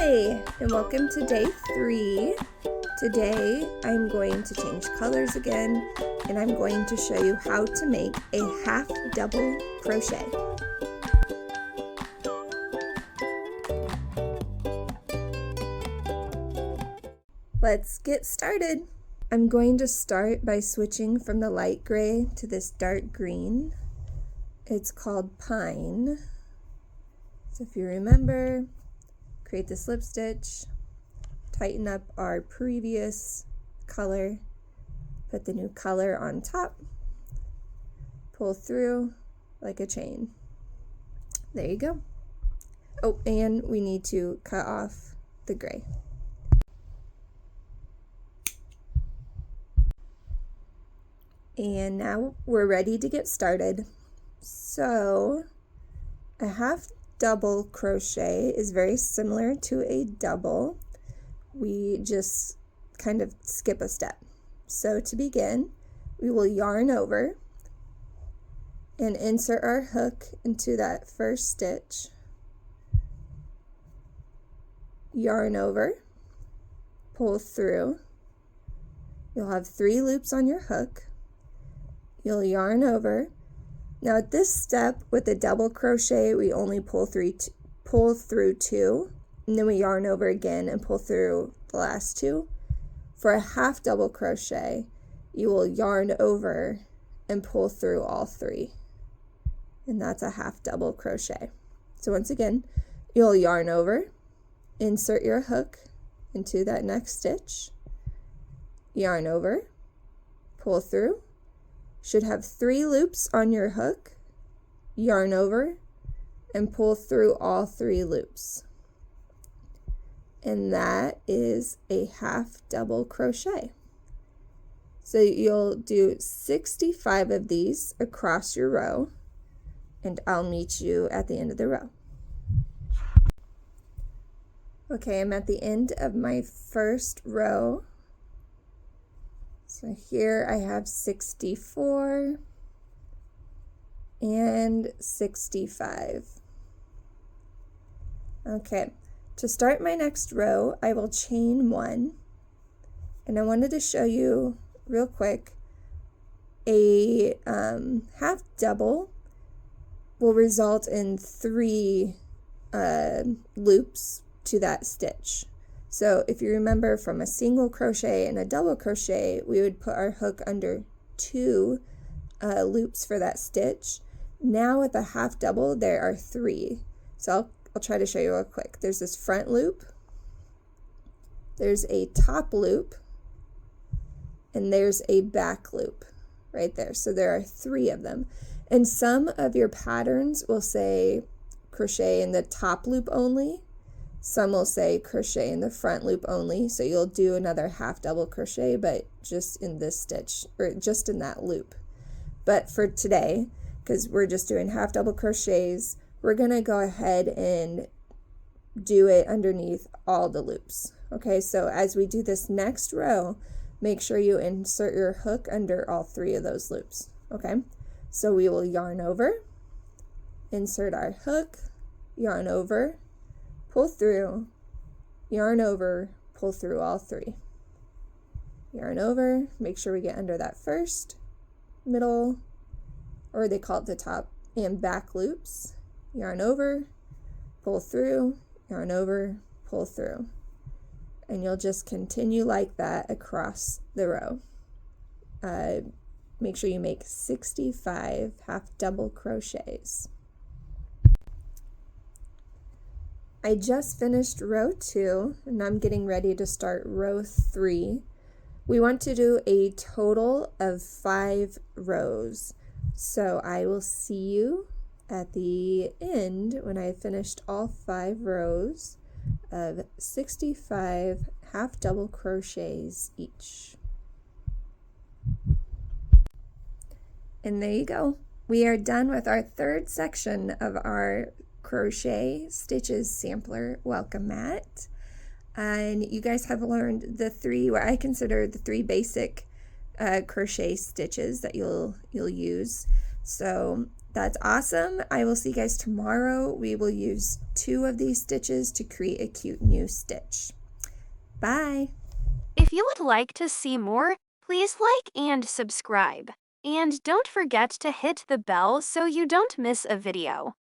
Hi, and welcome to day 3. Today I'm going to change colors again, and I'm going to show you how to make a half double crochet. Let's get started. I'm going to start by switching from the light gray to this dark green. It's called Pine. So if you remember, create the slip stitch, tighten up our previous color, put the new color on top, pull through like a chain. There you go. Oh, and we need to cut off the gray. And now we're ready to get started. So a half double crochet is very similar to a double. We just kind of skip a step. So to begin, we will yarn over and insert our hook into that first stitch. Yarn over, pull through. You'll have 3 loops on your hook. You'll yarn over. Now at this step with the double crochet, we only pull through 2, and then we yarn over again and pull through the last 2. For a half double crochet, you will yarn over and pull through all 3, and that's a half double crochet. So once again, you'll yarn over, insert your hook into that next stitch, yarn over, pull through. Should have 3 loops on your hook, yarn over, and pull through all 3 loops. And that is a half double crochet. So you'll do 65 of these across your row, and I'll meet you at the end of the row. Okay, I'm at the end of my first row. So here I have 64 and 65. Okay, to start my next row, I will chain 1. And I wanted to show you real quick, a half double will result in 3 loops to that stitch. So if you remember from a single crochet and a double crochet, we would put our hook under 2 loops for that stitch. Now with a half double, there are 3. So I'll try to show you real quick. There's this front loop, there's a top loop, and there's a back loop right there. So there are 3 of them. And some of your patterns will say crochet in the top loop only. Some will say crochet in the front loop only, so you'll do another half double crochet, but just in this stitch, or just in that loop. But for today, because we're just doing half double crochets, we're going to go ahead and do it underneath all the loops. Okay, so as we do this next row, make sure you insert your hook under all 3 of those loops. Okay, so we will yarn over, insert our hook, yarn over, pull through, yarn over, pull through all 3. Yarn over, make sure we get under that first, middle, or they call it the top and back loops. Yarn over, pull through, yarn over, pull through. And you'll just continue like that across the row. Make sure you make 65 half double crochets. I just finished row 2, and I'm getting ready to start row 3. We want to do a total of 5 rows. So I will see you at the end when I finished all 5 rows of 65 half double crochets each. And there you go. We are done with our 3rd section of our crochet stitches sampler welcome mat, and you guys have learned the 3, what I consider the 3 basic crochet stitches that you'll use. So That's awesome. I will see you guys tomorrow. We will use 2 of these stitches to create a cute new stitch. Bye. If you would like to see more, please like and subscribe. And don't forget to hit the bell so you don't miss a video.